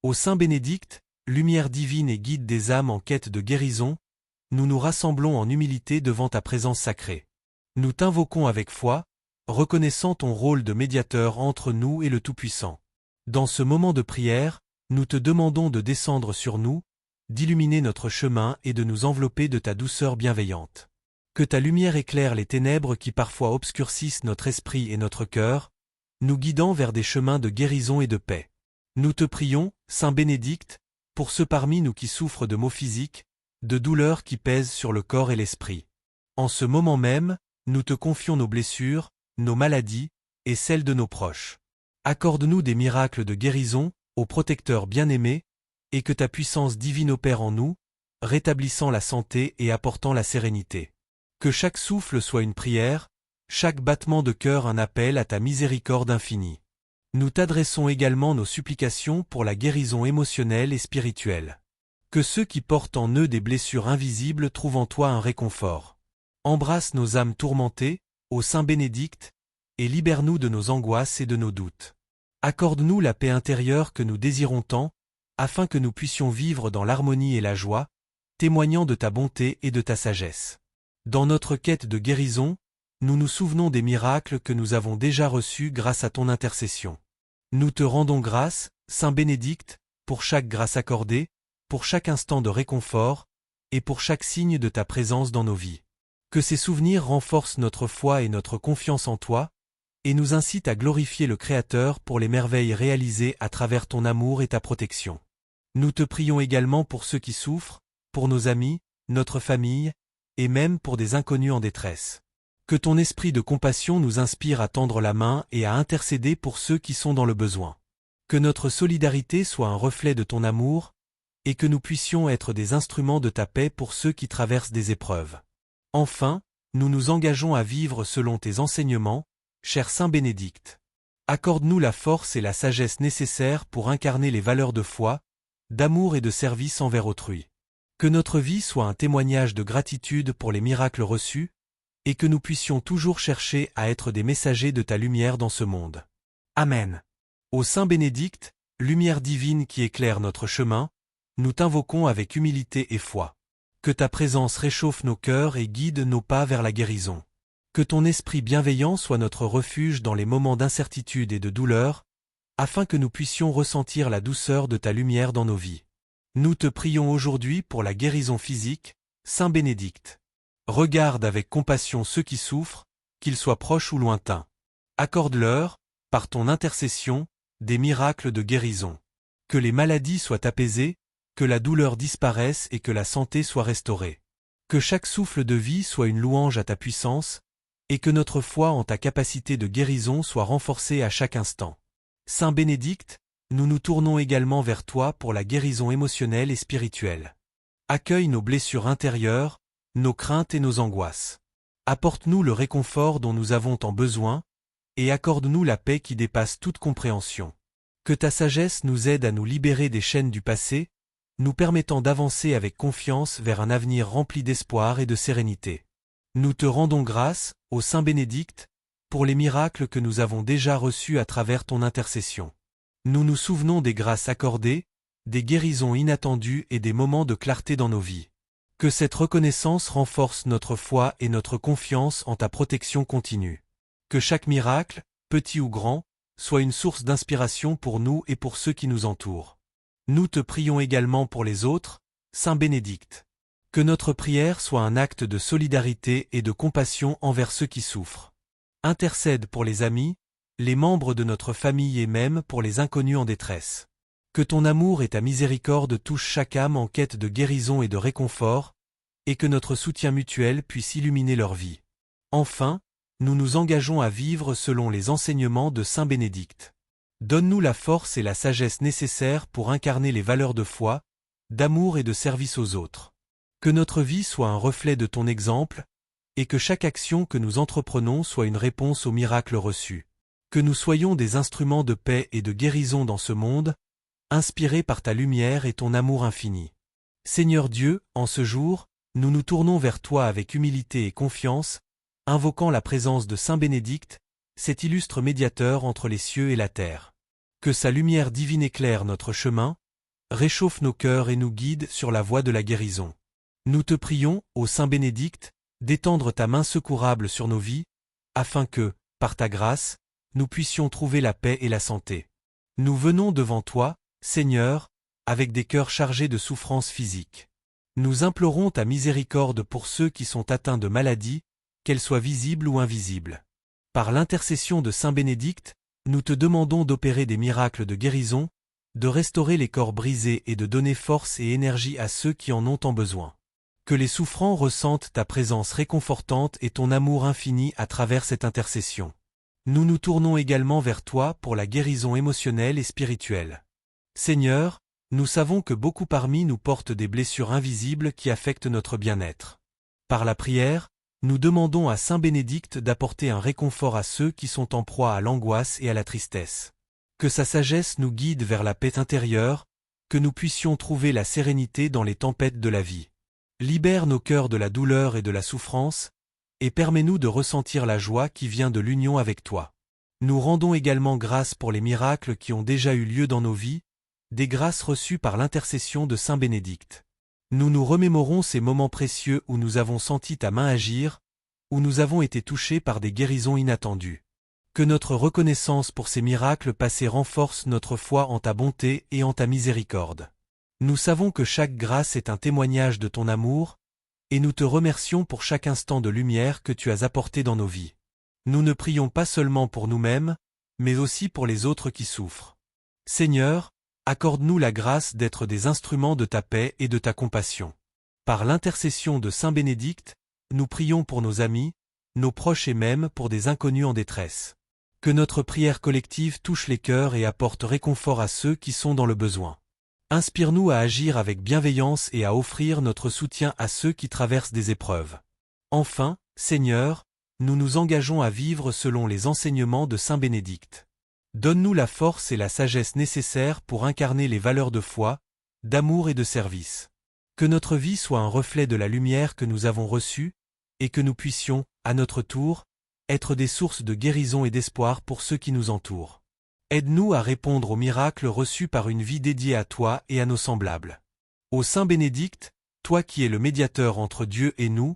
Ô Saint Bénédicte, lumière divine et guide des âmes en quête de guérison, nous nous rassemblons en humilité devant ta présence sacrée. Nous t'invoquons avec foi, reconnaissant ton rôle de médiateur entre nous et le Tout-Puissant. Dans ce moment de prière, nous te demandons de descendre sur nous, d'illuminer notre chemin et de nous envelopper de ta douceur bienveillante. Que ta lumière éclaire les ténèbres qui parfois obscurcissent notre esprit et notre cœur, nous guidant vers des chemins de guérison et de paix. Nous te prions, Saint Bénédicte, pour ceux parmi nous qui souffrent de maux physiques, de douleurs qui pèsent sur le corps et l'esprit. En ce moment même, nous te confions nos blessures, nos maladies, et celles de nos proches. Accorde-nous des miracles de guérison, ô protecteur bien-aimé, et que ta puissance divine opère en nous, rétablissant la santé et apportant la sérénité. Que chaque souffle soit une prière, chaque battement de cœur un appel à ta miséricorde infinie. Nous t'adressons également nos supplications pour la guérison émotionnelle et spirituelle. Que ceux qui portent en eux des blessures invisibles trouvent en toi un réconfort. Embrasse nos âmes tourmentées, ô Saint Bénédicte, et libère-nous de nos angoisses et de nos doutes. Accorde-nous la paix intérieure que nous désirons tant, afin que nous puissions vivre dans l'harmonie et la joie, témoignant de ta bonté et de ta sagesse. Dans notre quête de guérison, nous nous souvenons des miracles que nous avons déjà reçus grâce à ton intercession. Nous te rendons grâce, Saint Bénédicte, pour chaque grâce accordée, pour chaque instant de réconfort, et pour chaque signe de ta présence dans nos vies. Que ces souvenirs renforcent notre foi et notre confiance en toi, et nous incitent à glorifier le Créateur pour les merveilles réalisées à travers ton amour et ta protection. Nous te prions également pour ceux qui souffrent, pour nos amis, notre famille, et même pour des inconnus en détresse. Que ton esprit de compassion nous inspire à tendre la main et à intercéder pour ceux qui sont dans le besoin. Que notre solidarité soit un reflet de ton amour, et que nous puissions être des instruments de ta paix pour ceux qui traversent des épreuves. Enfin, nous nous engageons à vivre selon tes enseignements, cher Saint Bénédicte. Accorde-nous la force et la sagesse nécessaires pour incarner les valeurs de foi, d'amour et de service envers autrui. Que notre vie soit un témoignage de gratitude pour les miracles reçus, et que nous puissions toujours chercher à être des messagers de ta lumière dans ce monde. Amen. Ô Saint Bénédicte, lumière divine qui éclaire notre chemin, nous t'invoquons avec humilité et foi. Que ta présence réchauffe nos cœurs et guide nos pas vers la guérison. Que ton esprit bienveillant soit notre refuge dans les moments d'incertitude et de douleur, afin que nous puissions ressentir la douceur de ta lumière dans nos vies. Nous te prions aujourd'hui pour la guérison physique, Saint Bénédicte. Regarde avec compassion ceux qui souffrent, qu'ils soient proches ou lointains. Accorde-leur, par ton intercession, des miracles de guérison. Que les maladies soient apaisées, que la douleur disparaisse et que la santé soit restaurée. Que chaque souffle de vie soit une louange à ta puissance, et que notre foi en ta capacité de guérison soit renforcée à chaque instant. Saint Bénédicte, nous nous tournons également vers toi pour la guérison émotionnelle et spirituelle. Accueille nos blessures intérieures, nos craintes et nos angoisses. Apporte-nous le réconfort dont nous avons tant besoin, et accorde-nous la paix qui dépasse toute compréhension. Que ta sagesse nous aide à nous libérer des chaînes du passé, nous permettant d'avancer avec confiance vers un avenir rempli d'espoir et de sérénité. Nous te rendons grâce, ô Saint Bénédicte, pour les miracles que nous avons déjà reçus à travers ton intercession. Nous nous souvenons des grâces accordées, des guérisons inattendues et des moments de clarté dans nos vies. Que cette reconnaissance renforce notre foi et notre confiance en ta protection continue. Que chaque miracle, petit ou grand, soit une source d'inspiration pour nous et pour ceux qui nous entourent. Nous te prions également pour les autres, Saint Bénédicte. Que notre prière soit un acte de solidarité et de compassion envers ceux qui souffrent. Intercède pour les amis, les membres de notre famille et même pour les inconnus en détresse. Que ton amour et ta miséricorde touchent chaque âme en quête de guérison et de réconfort, et que notre soutien mutuel puisse illuminer leur vie. Enfin, nous nous engageons à vivre selon les enseignements de Saint Bénédicte. Donne-nous la force et la sagesse nécessaires pour incarner les valeurs de foi, d'amour et de service aux autres. Que notre vie soit un reflet de ton exemple, et que chaque action que nous entreprenons soit une réponse aux miracles reçus. Que nous soyons des instruments de paix et de guérison dans ce monde, inspirés par ta lumière et ton amour infini. Seigneur Dieu, en ce jour, nous nous tournons vers toi avec humilité et confiance, invoquant la présence de Saint Bénédicte, cet illustre médiateur entre les cieux et la terre. Que sa lumière divine éclaire notre chemin, réchauffe nos cœurs et nous guide sur la voie de la guérison. Nous te prions, ô Saint Bénédicte, d'étendre ta main secourable sur nos vies, afin que, par ta grâce, nous puissions trouver la paix et la santé. Nous venons devant toi, Seigneur, avec des cœurs chargés de souffrances physiques. Nous implorons ta miséricorde pour ceux qui sont atteints de maladies, qu'elles soient visibles ou invisibles. Par l'intercession de Saint Bénédicte, nous te demandons d'opérer des miracles de guérison, de restaurer les corps brisés et de donner force et énergie à ceux qui en ont tant besoin. Que les souffrants ressentent ta présence réconfortante et ton amour infini à travers cette intercession. Nous nous tournons également vers toi pour la guérison émotionnelle et spirituelle. Seigneur, nous savons que beaucoup parmi nous portent des blessures invisibles qui affectent notre bien-être. Par la prière, nous demandons à Saint Bénédicte d'apporter un réconfort à ceux qui sont en proie à l'angoisse et à la tristesse. Que sa sagesse nous guide vers la paix intérieure, que nous puissions trouver la sérénité dans les tempêtes de la vie. Libère nos cœurs de la douleur et de la souffrance, et permets-nous de ressentir la joie qui vient de l'union avec toi. Nous rendons également grâce pour les miracles qui ont déjà eu lieu dans nos vies, des grâces reçues par l'intercession de Saint Bénédicte. Nous nous remémorons ces moments précieux où nous avons senti ta main agir, où nous avons été touchés par des guérisons inattendues. Que notre reconnaissance pour ces miracles passés renforce notre foi en ta bonté et en ta miséricorde. Nous savons que chaque grâce est un témoignage de ton amour, et nous te remercions pour chaque instant de lumière que tu as apporté dans nos vies. Nous ne prions pas seulement pour nous-mêmes, mais aussi pour les autres qui souffrent. Seigneur, accorde-nous la grâce d'être des instruments de ta paix et de ta compassion. Par l'intercession de Saint Bénédicte, nous prions pour nos amis, nos proches et même pour des inconnus en détresse. Que notre prière collective touche les cœurs et apporte réconfort à ceux qui sont dans le besoin. Inspire-nous à agir avec bienveillance et à offrir notre soutien à ceux qui traversent des épreuves. Enfin, Seigneur, nous nous engageons à vivre selon les enseignements de Saint Bénédicte. Donne-nous la force et la sagesse nécessaires pour incarner les valeurs de foi, d'amour et de service. Que notre vie soit un reflet de la lumière que nous avons reçue, et que nous puissions, à notre tour, être des sources de guérison et d'espoir pour ceux qui nous entourent. Aide-nous à répondre aux miracles reçus par une vie dédiée à toi et à nos semblables. Ô Saint Bénédicte, toi qui es le médiateur entre Dieu et nous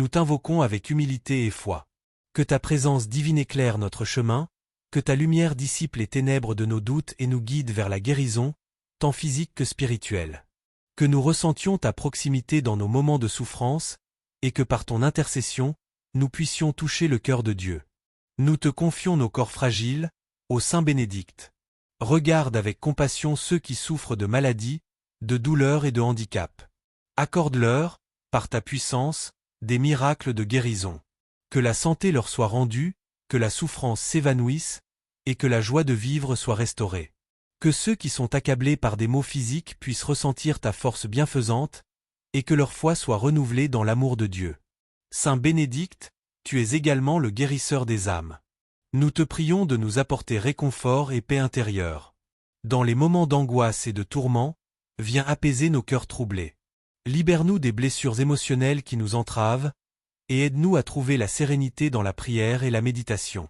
t'invoquons avec humilité et foi. Que ta présence divine éclaire notre chemin, que ta lumière dissipe les ténèbres de nos doutes et nous guide vers la guérison, tant physique que spirituelle. Que nous ressentions ta proximité dans nos moments de souffrance, et que par ton intercession, nous puissions toucher le cœur de Dieu. Nous te confions nos corps fragiles, ô Saint Bénédicte. Regarde avec compassion ceux qui souffrent de maladies, de douleurs et de handicap. Accorde-leur, par ta puissance, des miracles de guérison. Que la santé leur soit rendue, que la souffrance s'évanouisse, et que la joie de vivre soit restaurée. Que ceux qui sont accablés par des maux physiques puissent ressentir ta force bienfaisante, et que leur foi soit renouvelée dans l'amour de Dieu. Saint Bénédicte, tu es également le guérisseur des âmes. Nous te prions de nous apporter réconfort et paix intérieure. Dans les moments d'angoisse et de tourment, viens apaiser nos cœurs troublés. Libère-nous des blessures émotionnelles qui nous entravent, et aide-nous à trouver la sérénité dans la prière et la méditation.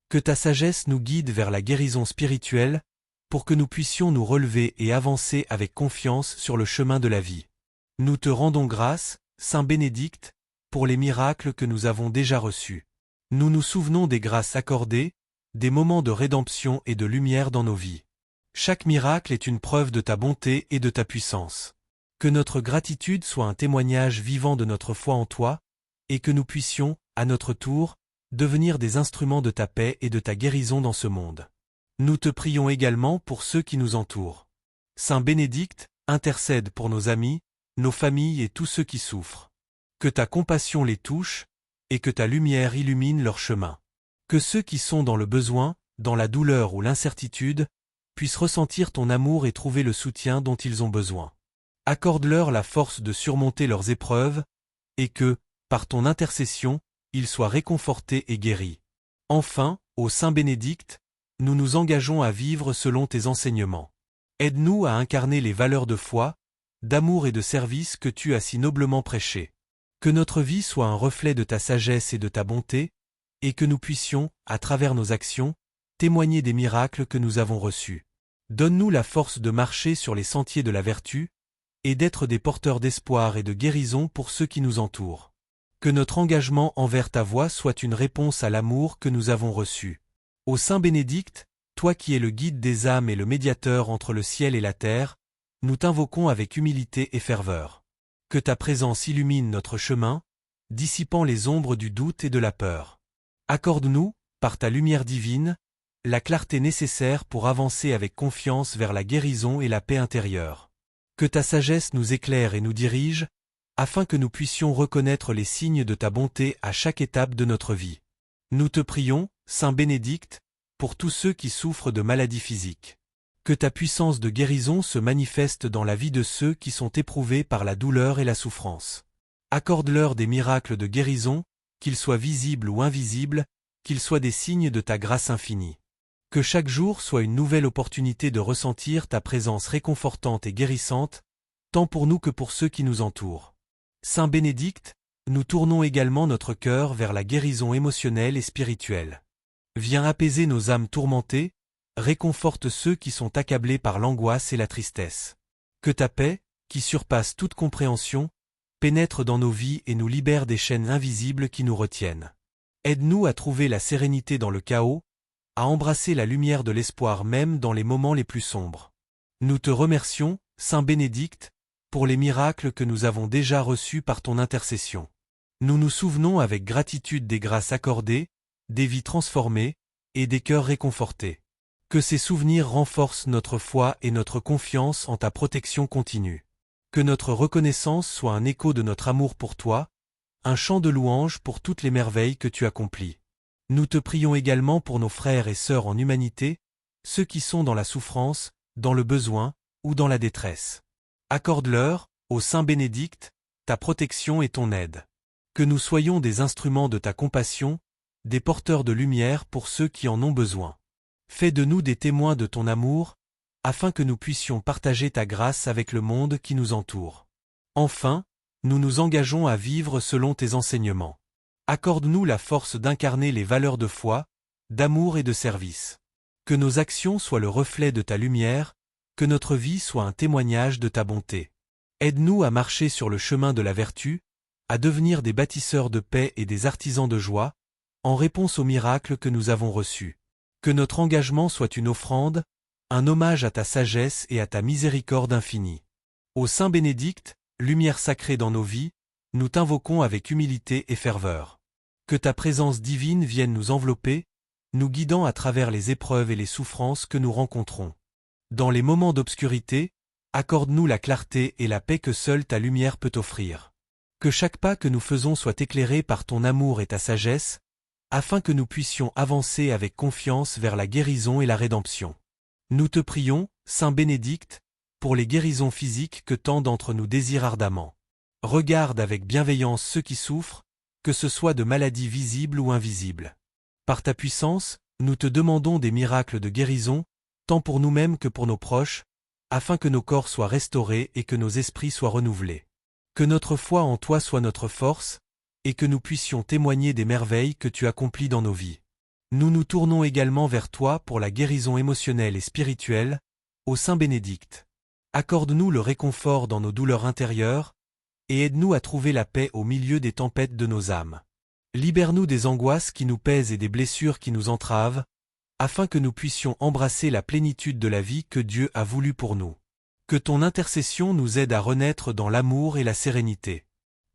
Que ta sagesse nous guide vers la guérison spirituelle, pour que nous puissions nous relever et avancer avec confiance sur le chemin de la vie. Nous te rendons grâce, Saint Bénédicte, pour les miracles que nous avons déjà reçus. Nous nous souvenons des grâces accordées, des moments de rédemption et de lumière dans nos vies. Chaque miracle est une preuve de ta bonté et de ta puissance. Que notre gratitude soit un témoignage vivant de notre foi en toi, et que nous puissions, à notre tour, devenir des instruments de ta paix et de ta guérison dans ce monde. Nous te prions également pour ceux qui nous entourent. Saint Bénédicte, intercède pour nos amis, nos familles et tous ceux qui souffrent. Que ta compassion les touche, et que ta lumière illumine leur chemin. Que ceux qui sont dans le besoin, dans la douleur ou l'incertitude, puissent ressentir ton amour et trouver le soutien dont ils ont besoin. Accorde-leur la force de surmonter leurs épreuves, et que, par ton intercession, ils soient réconfortés et guéris. Enfin, ô Saint Bénédicte, nous nous engageons à vivre selon tes enseignements. Aide-nous à incarner les valeurs de foi, d'amour et de service que tu as si noblement prêchées. Que notre vie soit un reflet de ta sagesse et de ta bonté, et que nous puissions, à travers nos actions, témoigner des miracles que nous avons reçus. Donne-nous la force de marcher sur les sentiers de la vertu, et d'être des porteurs d'espoir et de guérison pour ceux qui nous entourent. Que notre engagement envers ta voix soit une réponse à l'amour que nous avons reçu. Ô Saint Bénédicte, toi qui es le guide des âmes et le médiateur entre le ciel et la terre, nous t'invoquons avec humilité et ferveur. Que ta présence illumine notre chemin, dissipant les ombres du doute et de la peur. Accorde-nous, par ta lumière divine, la clarté nécessaire pour avancer avec confiance vers la guérison et la paix intérieure. Que ta sagesse nous éclaire et nous dirige, afin que nous puissions reconnaître les signes de ta bonté à chaque étape de notre vie. Nous te prions, Saint Bénédicte, pour tous ceux qui souffrent de maladies physiques. Que ta puissance de guérison se manifeste dans la vie de ceux qui sont éprouvés par la douleur et la souffrance. Accorde-leur des miracles de guérison, qu'ils soient visibles ou invisibles, qu'ils soient des signes de ta grâce infinie. Que chaque jour soit une nouvelle opportunité de ressentir ta présence réconfortante et guérissante, tant pour nous que pour ceux qui nous entourent. Saint Bénédicte, nous tournons également notre cœur vers la guérison émotionnelle et spirituelle. Viens apaiser nos âmes tourmentées, réconforte ceux qui sont accablés par l'angoisse et la tristesse. Que ta paix, qui surpasse toute compréhension, pénètre dans nos vies et nous libère des chaînes invisibles qui nous retiennent. Aide-nous à trouver la sérénité dans le chaos, à embrasser la lumière de l'espoir même dans les moments les plus sombres. Nous te remercions, Saint Bénédicte, pour les miracles que nous avons déjà reçus par ton intercession. Nous nous souvenons avec gratitude des grâces accordées, des vies transformées, et des cœurs réconfortés. Que ces souvenirs renforcent notre foi et notre confiance en ta protection continue. Que notre reconnaissance soit un écho de notre amour pour toi, un chant de louange pour toutes les merveilles que tu accomplis. Nous te prions également pour nos frères et sœurs en humanité, ceux qui sont dans la souffrance, dans le besoin, ou dans la détresse. Accorde-leur, ô Saint Bénédicte, ta protection et ton aide. Que nous soyons des instruments de ta compassion, des porteurs de lumière pour ceux qui en ont besoin. Fais de nous des témoins de ton amour, afin que nous puissions partager ta grâce avec le monde qui nous entoure. Enfin, nous nous engageons à vivre selon tes enseignements. Accorde-nous la force d'incarner les valeurs de foi, d'amour et de service. Que nos actions soient le reflet de ta lumière, que notre vie soit un témoignage de ta bonté. Aide-nous à marcher sur le chemin de la vertu, à devenir des bâtisseurs de paix et des artisans de joie, en réponse aux miracles que nous avons reçus. Que notre engagement soit une offrande, un hommage à ta sagesse et à ta miséricorde infinie. Ô Saint Bénédicte, lumière sacrée dans nos vies, nous t'invoquons avec humilité et ferveur. Que ta présence divine vienne nous envelopper, nous guidant à travers les épreuves et les souffrances que nous rencontrons. Dans les moments d'obscurité, accorde-nous la clarté et la paix que seule ta lumière peut offrir. Que chaque pas que nous faisons soit éclairé par ton amour et ta sagesse, afin que nous puissions avancer avec confiance vers la guérison et la rédemption. Nous te prions, Saint Bénédicte, pour les guérisons physiques que tant d'entre nous désirent ardemment. Regarde avec bienveillance ceux qui souffrent, que ce soit de maladies visibles ou invisibles. Par ta puissance, nous te demandons des miracles de guérison, tant pour nous-mêmes que pour nos proches, afin que nos corps soient restaurés et que nos esprits soient renouvelés. Que notre foi en toi soit notre force, et que nous puissions témoigner des merveilles que tu accomplis dans nos vies. Nous nous tournons également vers toi pour la guérison émotionnelle et spirituelle, ô Saint Bénédicte. Accorde-nous le réconfort dans nos douleurs intérieures, et aide-nous à trouver la paix au milieu des tempêtes de nos âmes. Libère-nous des angoisses qui nous pèsent et des blessures qui nous entravent, afin que nous puissions embrasser la plénitude de la vie que Dieu a voulu pour nous. Que ton intercession nous aide à renaître dans l'amour et la sérénité.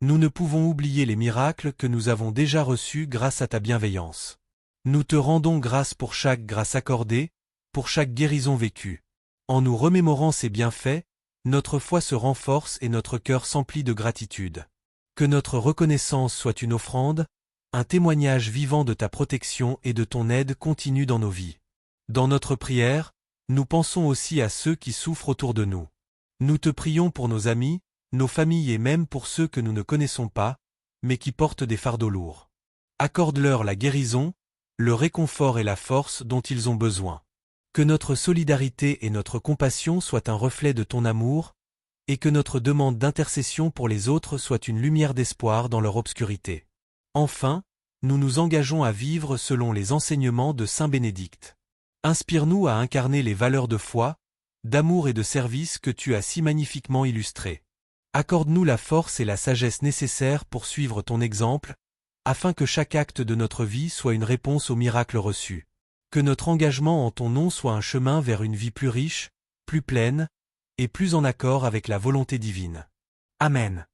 Nous ne pouvons oublier les miracles que nous avons déjà reçus grâce à ta bienveillance. Nous te rendons grâce pour chaque grâce accordée, pour chaque guérison vécue. En nous remémorant ces bienfaits, notre foi se renforce et notre cœur s'emplit de gratitude. Que notre reconnaissance soit une offrande, un témoignage vivant de ta protection et de ton aide continue dans nos vies. Dans notre prière, nous pensons aussi à ceux qui souffrent autour de nous. Nous te prions pour nos amis, nos familles et même pour ceux que nous ne connaissons pas, mais qui portent des fardeaux lourds. Accorde-leur la guérison, le réconfort et la force dont ils ont besoin. Que notre solidarité et notre compassion soient un reflet de ton amour, et que notre demande d'intercession pour les autres soit une lumière d'espoir dans leur obscurité. Enfin, nous nous engageons à vivre selon les enseignements de Saint Bénédicte. Inspire-nous à incarner les valeurs de foi, d'amour et de service que tu as si magnifiquement illustré. Accorde-nous la force et la sagesse nécessaires pour suivre ton exemple, afin que chaque acte de notre vie soit une réponse au miracle reçu. Que notre engagement en ton nom soit un chemin vers une vie plus riche, plus pleine, et plus en accord avec la volonté divine. Amen.